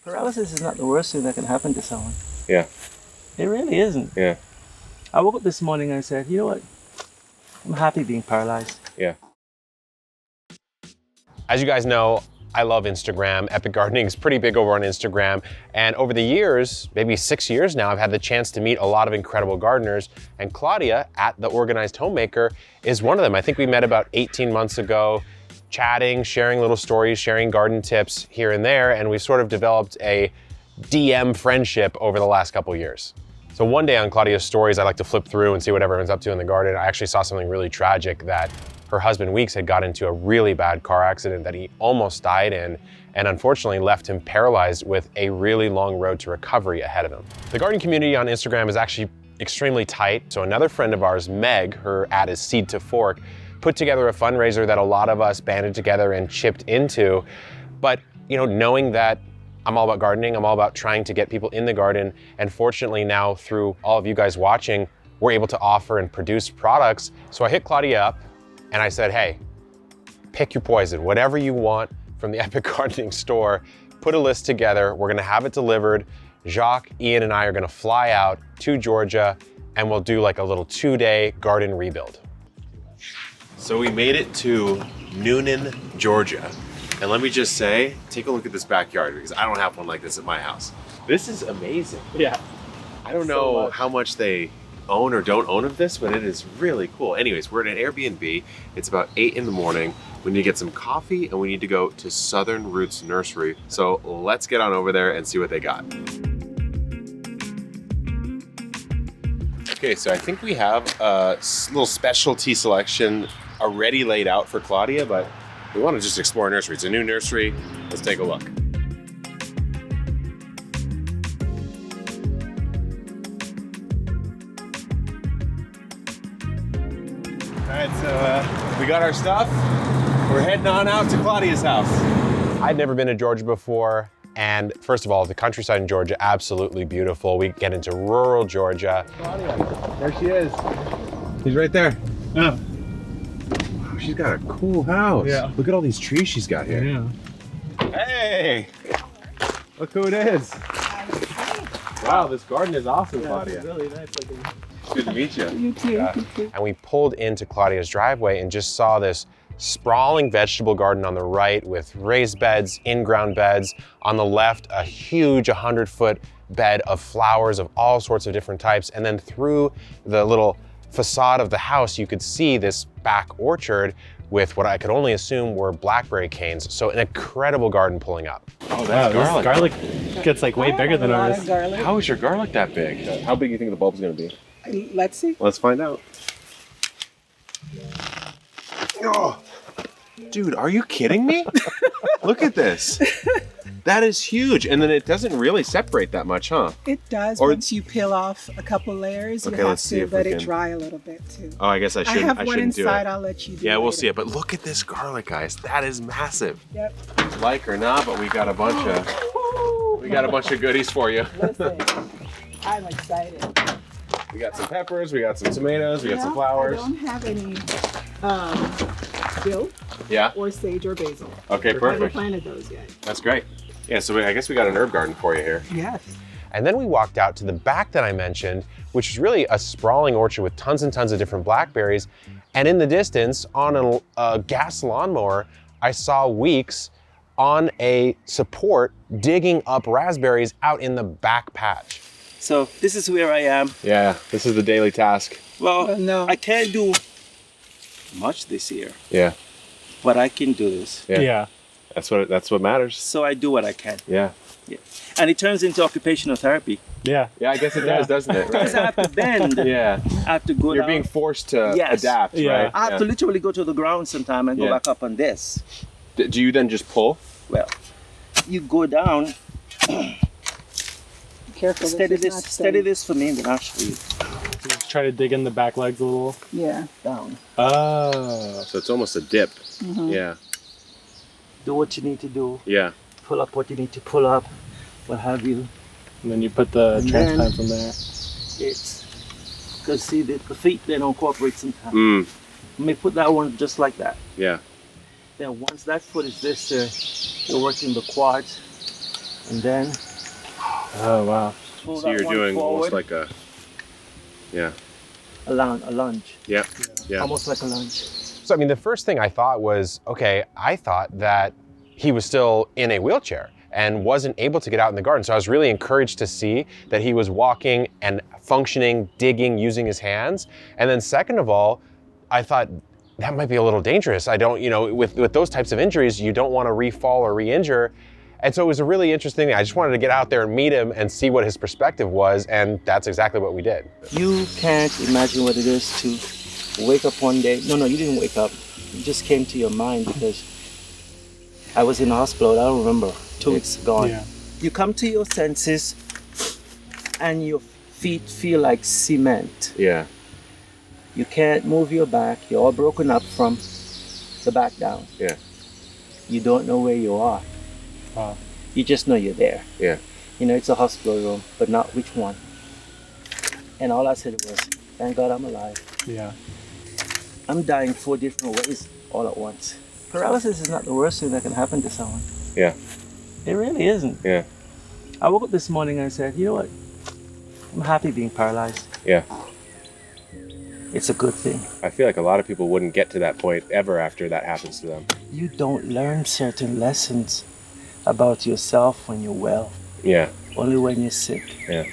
Paralysis is not the worst thing that can happen to someone. Yeah. It really isn't. Yeah. I woke up this morning and I said, you know what? I'm happy being paralyzed. Yeah. As you guys know, I love Instagram. Epic Gardening is pretty big over on Instagram. And over the years, maybe 6 years now, I've had the chance to meet a lot of incredible gardeners. And Claudia at The Organized Homemaker is one of them. I think we met about 18 months ago, chatting, sharing little stories, sharing garden tips here and there. And we've sort of developed a DM friendship over the last couple years. So one day on Claudia's stories, I like to flip through and see what everyone's up to in the garden. I actually saw something really tragic that her husband Weeks had got into a really bad car accident that he almost died in, and unfortunately left him paralyzed with a really long road to recovery ahead of him. The garden community on Instagram is actually extremely tight. So another friend of ours, Meg, her ad is Seed to Fork, put together a fundraiser that a lot of us banded together and chipped into. But you know, knowing that I'm all about gardening, I'm all about trying to get people in the garden, and fortunately now through all of you guys watching, we're able to offer and produce products. So I hit Claudia up and I said, hey, pick your poison, whatever you want from the Epic Gardening store, put a list together, we're gonna have it delivered. Jacques, Ian, and I are gonna fly out to Georgia and we'll do like a little 2-day garden rebuild. So we made it to Noonan, Georgia. And let me just say, take a look at this backyard because I don't have one like this at my house. This is amazing. Yeah. I don't know how much they own or don't own of this, but it is really cool. Anyways, we're at an Airbnb. It's about 8 in the morning. We need to get some coffee and we need to go to Southern Roots Nursery. So let's get on over there and see what they got. Okay, so I think we have a little specialty selection already laid out for Claudia, but we want to just explore a nursery. It's a new nursery. Let's take a look. All right, so we got our stuff. We're heading on out to Claudia's house. I'd never been to Georgia before. And first of all, the countryside in Georgia, absolutely beautiful. We get into rural Georgia. Claudia, there she is. She's right there. Oh. Wow, she's got a cool house. Yeah. Look at all these trees she's got here. Yeah. Hey, look who it is. Wow, this garden is awesome, Claudia. It's really nice looking. Good to meet you. You too. Yeah. You too. And we pulled into Claudia's driveway and just saw this sprawling vegetable garden on the right with raised beds, in-ground beds. On the left, a huge 100-foot bed of flowers of all sorts of different types. And then through the little facade of the house, you could see this back orchard with what I could only assume were blackberry canes. So an incredible garden pulling up. Oh, that's garlic. Garlic gets like way bigger than ours. How is your garlic that big? How big do you think the bulb's gonna be? Let's see. Let's find out. Oh, dude, are you kidding me? Look at this. That is huge. And then it doesn't really separate that much, huh? It does. Or- Once you peel off a couple layers, Okay, you have let's see to if we let it can- dry a little bit too. Oh, I guess I I shouldn't. have I one shouldn't do inside. it. I'll let you do Yeah, we'll later. see it. But look at this garlic, guys. That is massive. Yep. Like or not, but we got a bunch of goodies for you. Listen, I'm excited. We got some peppers. We got some tomatoes. We got some No, flowers. I don't have any dill Yeah. or sage or basil. Okay, I haven't perfect. planted those yet. That's great. Yeah, so I guess we got an herb garden for you here. Yes. And then we walked out to the back that I mentioned, which is really a sprawling orchard with tons and tons of different blackberries. And in the distance, on a gas lawnmower, I saw Weeks on a support digging up raspberries out in the back patch. So this is where I am. Yeah, this is the daily task. Well, no. I can't do much this year, Yeah, but I can do this. Yeah. that's what matters. So I do what I can. Yeah. And it turns into occupational therapy. Yeah, I guess it does, doesn't it? Because I have to bend. Yeah. I have to go You're down. being forced to Yes. adapt, Yeah. right? I have to literally go to the ground sometime and go Yeah. back up on this. Do you then just pull? Well, you go down, Careful. steady is not steady this for me, and then I'll show you. Just try to dig in the back legs a little. Yeah. Down. Oh. So it's almost a dip. Yeah. Do what you need to do. Yeah. Pull up what you need to pull up. What have you. And then you put the And transplant from there. It's because see the feet they don't cooperate sometimes. Mm. Let me put that one just like that. Yeah. Then once that foot is this, you're working the quads And then Oh, wow. pull So that you're one doing almost forward. like a, yeah. A lunge. Yeah, yeah. Almost like a lunge. So, I mean, the first thing I thought was, okay, I thought that he was still in a wheelchair and wasn't able to get out in the garden. So I was really encouraged to see that he was walking and functioning, digging, using his hands. And then second of all, I thought that might be a little dangerous. I don't, you know, with those types of injuries, you don't want to re-fall or re-injure. And so it was a really interesting thing. I just wanted to get out there and meet him and see what his perspective was. And that's exactly what we did. You can't imagine what it is to wake up one day. No, you didn't wake up. It just came to your mind because I was in the hospital, I don't remember, 2 weeks gone. Yeah. You come to your senses and your feet feel like cement. Yeah. You can't move your back. You're all broken up from the back down. Yeah. You don't know where you are. Wow. You just know you're there. Yeah. You know, it's a hospital room, but not which one. And all I said was, thank God I'm alive. Yeah. I'm dying 4 different ways all at once. Paralysis is not the worst thing that can happen to someone. Yeah. It really isn't. Yeah. I woke up this morning and I said, you know what? I'm happy being paralyzed. Yeah. It's a good thing. I feel like a lot of people wouldn't get to that point ever after that happens to them. You don't learn certain lessons about yourself when you're well, Yeah. only when you're sick. Yeah.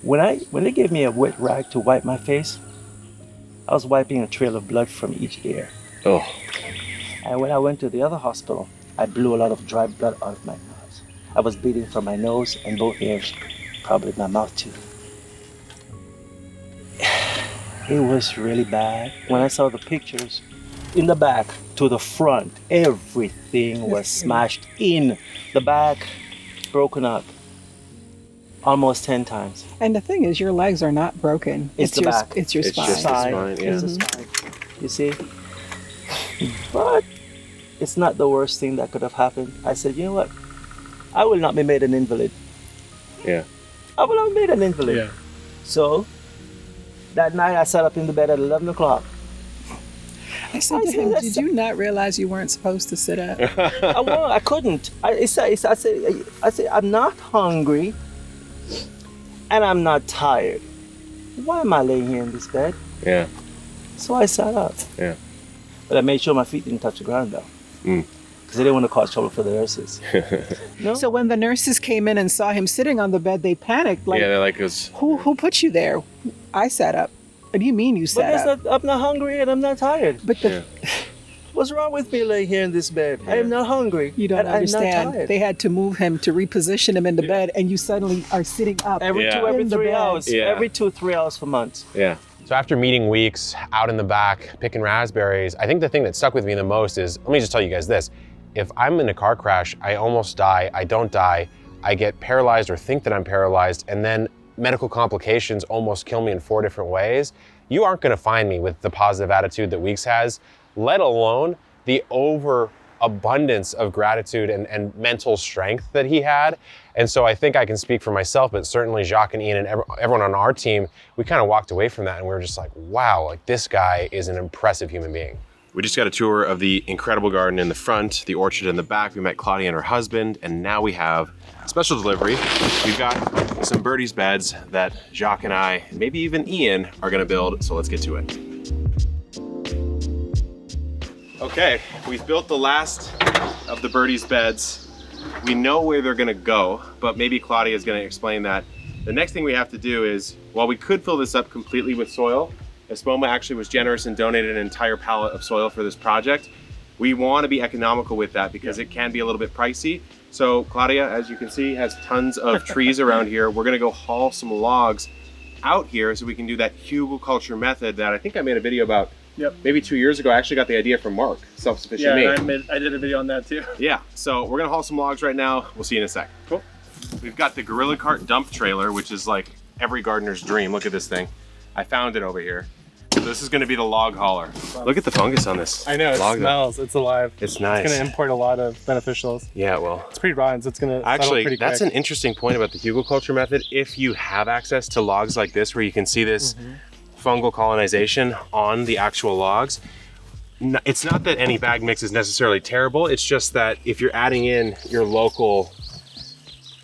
When they gave me a wet rag to wipe my face, I was wiping a trail of blood from each ear. Oh. And when I went to the other hospital, I blew a lot of dry blood out of my nose. I was bleeding from my nose and both ears, probably my mouth too. It was really bad. When I saw the pictures, in the back to the front, everything was smashed in. The back, broken up almost 10 times. And the thing is, your legs are not broken. It's the your, back. It's your It's spine. just the spine, yeah. It's the spine. You see? But it's not the worst thing that could have happened. I said, you know what? I will not be made an invalid. Yeah. I will not be made an invalid. Yeah. So that night I sat up in the bed at 11 o'clock. I said to him, did you not realize you weren't supposed to sit up? I couldn't. I said, I'm not hungry and I'm not tired. Why am I laying here in this bed? Yeah. So I sat up. Yeah. But I made sure my feet didn't touch the ground though. Mm. Because they didn't want to cause trouble for the nurses. No? So when the nurses came in and saw him sitting on the bed, they panicked. Like, Yeah, they're like, it was, who put you there? I sat up. What do you mean you But sat that's up? not, I'm not hungry and I'm not tired. But the, yeah. What's wrong with me laying here in this bed? I am not hungry. you don't and I'm not understand. tired. They had to move him to reposition him in the bed, and you suddenly are sitting up. Every Yeah. every In the 3 bed. hours. Yeah. Every 2-3 hours for months. Yeah. So after meeting weeks out in the back, picking raspberries, I think the thing that stuck with me the most is, let me just tell you guys this. If I'm in a car crash, I almost die, I don't die, I get paralyzed or think that I'm paralyzed, and then medical complications almost kill me in 4 different ways, you aren't gonna find me with the positive attitude that Weeks has, let alone the overabundance of gratitude and mental strength that he had. And so I think I can speak for myself, but certainly Jacques and Ian and everyone on our team, we kind of walked away from that and we were just like, wow, like this guy is an impressive human being. We just got a tour of the incredible garden in the front, the orchard in the back. We met Claudia and her husband, and now we have a special delivery. We've got some birdies beds that Jacques and I, and maybe even Ian, are gonna build, so let's get to it. Okay, we've built the last of the birdies beds. We know where they're gonna go, but maybe Claudia is gonna explain that. The next thing we have to do is, while we could fill this up completely with soil, Espoma actually was generous and donated an entire pallet of soil for this project. We want to be economical with that because it can be a little bit pricey. So Claudia, as you can see, has tons of trees around here. We're gonna go haul some logs out here so we can do that hugelculture method that I think I made a video about maybe 2 years ago. I actually got the idea from Mark, Self-Sufficient Me. I did a video on that too. Yeah, so we're gonna haul some logs right now. We'll see you in a sec. Cool. We've got the Gorilla Cart dump trailer, which is like every gardener's dream. Look at this thing. I found it over here. So this is gonna be the log hauler. Look at the fungus on this. I know, it log smells. It's alive. It's nice. It's going to import a lot of beneficials. Yeah, well. It's pretty rotten, so it's going to settle Actually, pretty that's quick. an interesting point about the hugelculture method. If you have access to logs like this, where you can see this fungal colonization on the actual logs, it's not that any bag mix is necessarily terrible. It's just that if you're adding in your local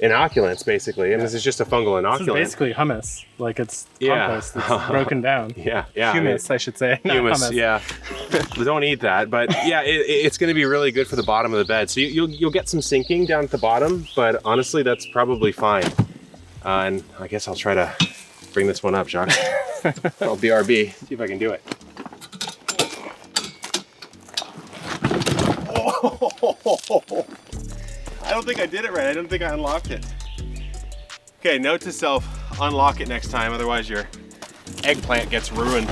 inoculants, basically. And this is just a fungal This is inoculant. basically hummus. Like it's Yeah. compost. It's broken down. Yeah, yeah. Humus, I should say. Not Humus, hummus. yeah. Don't eat that, but yeah, it's going to be really good for the bottom of the bed. So you'll get some sinking down at the bottom, but honestly, that's probably fine. And I guess I'll try to bring this one up, Jacques. I'll BRB, see if I can do it. Oh, I don't think I did it right. I don't think I unlocked it. Okay, note to self, unlock it next time, otherwise your eggplant gets ruined.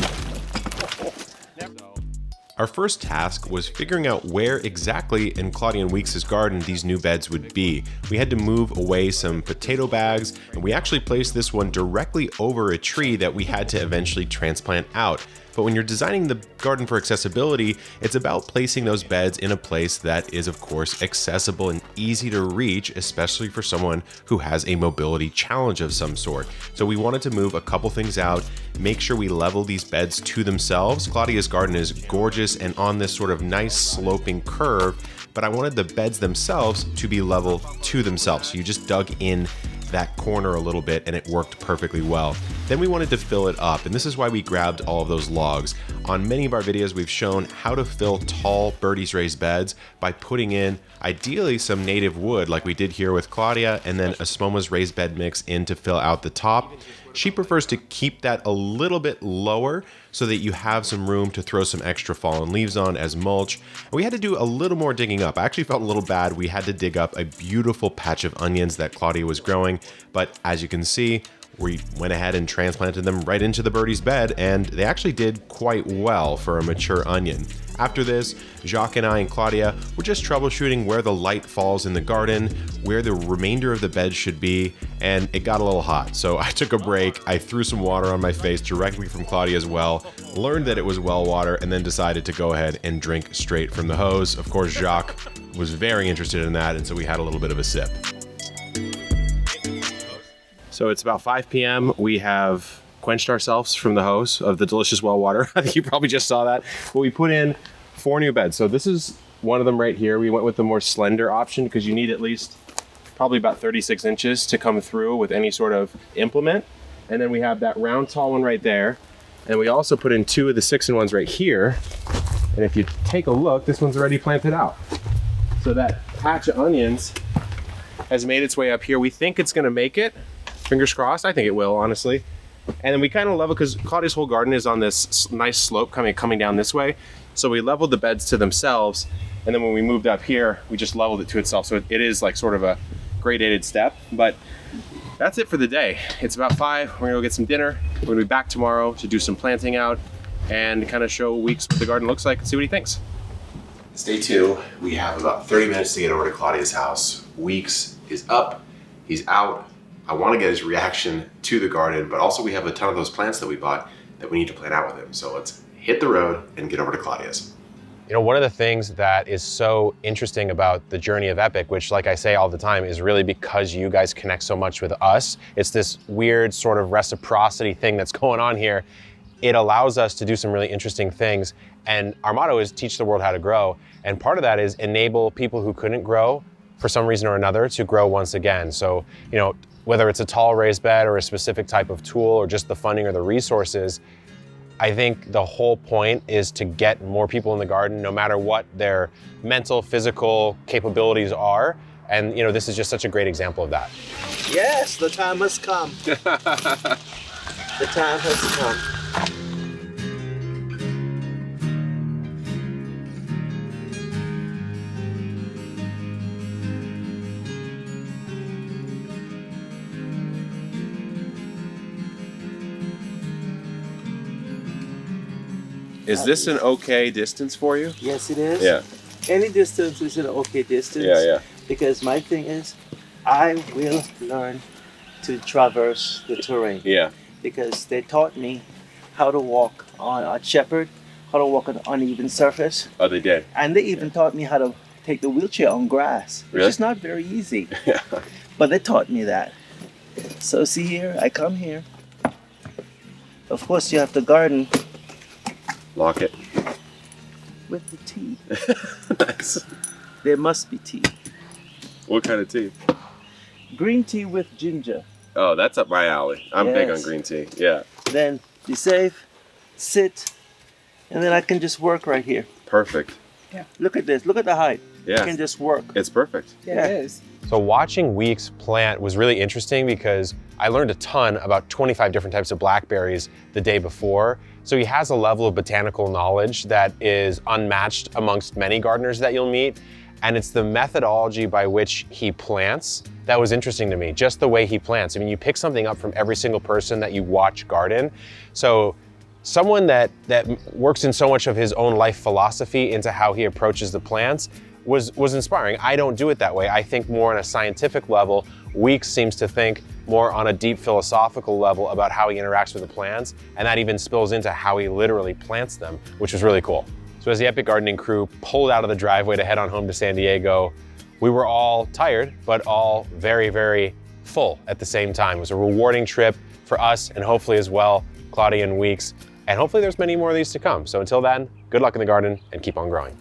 Our first task was figuring out where exactly in Claudia and Weeks' garden these new beds would be. We had to move away some potato bags, and we actually placed this one directly over a tree that we had to eventually transplant out. But when you're designing the garden for accessibility, it's about placing those beds in a place that is, of course, accessible and easy to reach, especially for someone who has a mobility challenge of some sort. So we wanted to move a couple things out, make sure we level these beds to themselves. Claudia's garden is gorgeous and on this sort of nice sloping curve, but I wanted the beds themselves to be level to themselves. So you just dug in that corner a little bit and it worked perfectly well. Then we wanted to fill it up, and this is why we grabbed all of those logs. On many of our videos, we've shown how to fill tall Birdie's raised beds by putting in ideally some native wood like we did here with Claudia, and then Asmoma's raised bed mix in to fill out the top. She prefers to keep that a little bit lower so that you have some room to throw some extra fallen leaves on as mulch. And we had to do a little more digging up. I actually felt a little bad. We had to dig up a beautiful patch of onions that Claudia was growing, but as you can see, we went ahead and transplanted them right into the birdie's bed, and they actually did quite well for a mature onion. After this, Jacques and I and Claudia were just troubleshooting where the light falls in the garden, where the remainder of the bed should be, and it got a little hot. So I took a break, I threw some water on my face directly from Claudia's well, learned that it was well water, and then decided to go ahead and drink straight from the hose. Of course, Jacques was very interested in that, and so we had a little bit of a sip. So it's about 5 p.m. We have quenched ourselves from the hose of the delicious well water. I think you probably just saw that. But we put in 4 new beds. So this is one of them right here. We went with the more slender option because you need at least probably about 36 inches to come through with any sort of implement. And then we have that round tall one right there. And we also put in 2 of the 6-in-1s right here. And if you take a look, this one's already planted out. So that patch of onions has made its way up here. We think it's gonna make it. Fingers crossed. I think it will, honestly. And then we kind of level, because Claudia's whole garden is on this nice slope coming down this way. So we leveled the beds to themselves. And then when we moved up here, we just leveled it to itself. So it is like sort of a gradated step, but that's it for the day. It's about 5. We're gonna go get some dinner. We're gonna be back tomorrow to do some planting out and kind of show Weeks what the garden looks like and see what he thinks. It's day 2. We have about 30 minutes to get over to Claudia's house. Weeks is up, he's out. I want to get his reaction to the garden, but also we have a ton of those plants that we bought that we need to plant out with him. So let's hit the road and get over to Claudia's. You know, one of the things that is so interesting about the journey of Epic, which like I say all the time, is really because you guys connect so much with us. It's this weird sort of reciprocity thing that's going on here. It allows us to do some really interesting things. And our motto is teach the world how to grow. And part of that is enable people who couldn't grow for some reason or another to grow once again. So, you know, whether it's a tall raised bed or a specific type of tool or just the funding or the resources, I think the whole point is to get more people in the garden, no matter what their mental, physical capabilities are. And you know, this is just such a great example of that. Yes, the time has come. The time has come. Is this an okay distance for you? Yes, it is. Yeah. Any distance is an okay distance. Yeah. Because my thing is, I will learn to traverse the terrain. Yeah. Because they taught me how to walk on a shepherd, how to walk on an uneven surface. Oh, they did. And they even taught me how to take the wheelchair on grass, which Really? is not very easy. Yeah. But they taught me that. So see here, I come here. Of course, you have to garden Lock it. with the tea. Nice. There must be tea. What kind of tea? green tea with ginger. Oh, that's up my alley. I'm big on Yes. green tea. Yeah. Then be safe, sit, and then I can just work right here. Perfect. Look at this. Look at the height. Yeah. I can just work. It's perfect. Yeah, it is. So watching Weeks plant was really interesting because I learned a ton about 25 different types of blackberries the day before. So he has a level of botanical knowledge that is unmatched amongst many gardeners that you'll meet. And it's the methodology by which he plants that was interesting to me, just the way he plants. I mean, you pick something up from every single person that you watch garden. So someone that works in so much of his own life philosophy into how he approaches the plants was inspiring. I don't do it that way. I think more on a scientific level. Weeks seems to think more on a deep philosophical level about how he interacts with the plants, and that even spills into how he literally plants them, which was really cool. So as the Epic Gardening crew pulled out of the driveway to head on home to San Diego, we were all tired, but all very, very full at the same time. It was a rewarding trip for us, and hopefully as well, Claudia and Weeks, and hopefully there's many more of these to come. So until then, good luck in the garden and keep on growing.